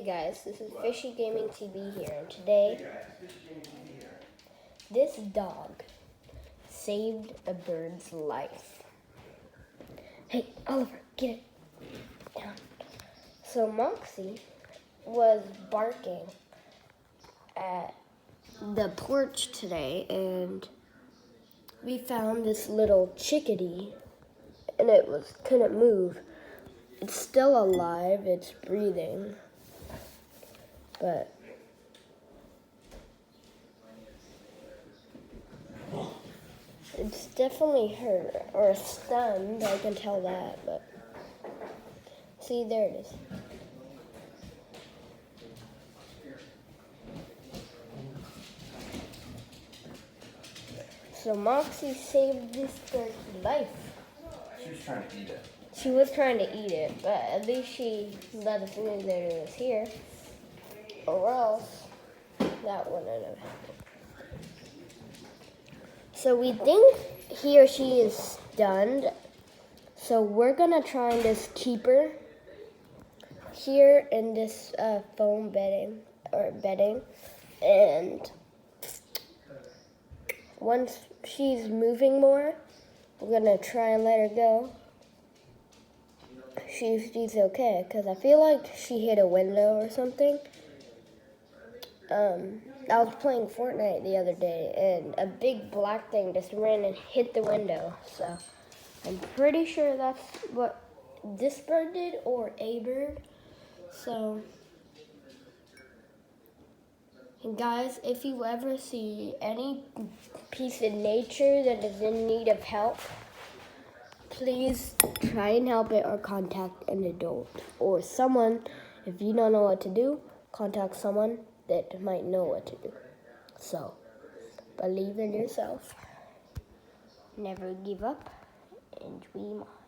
guys, this is Fishy Gaming TV here, and today, this dog saved a bird's life. Hey, Oliver, get it down. So Moxie was barking at the porch today, and we found this little chickadee, and it couldn't move. It's still alive, it's breathing, but it's definitely hurt or stunned, I can tell that, but see, there it is. So Moxie saved this bird's life. She was trying to eat it. She was trying to eat it, but at least she let us know that it was here, or else that wouldn't have happened. So we think he or she is stunned, so we're gonna try and just keep her here in this foam bedding, and once she's moving more, we're gonna try and let her go. She's okay, because I feel like she hit a window or something. I was playing Fortnite the other day, and a big black thing just ran and hit the window. So I'm pretty sure that's what this bird did, or a bird. So, and guys, if you ever see any piece of nature that is in need of help, please try and help it or contact an adult or someone. If you don't know what to do, contact someone that might know what to do. So, believe in yourself. Never give up and dream on.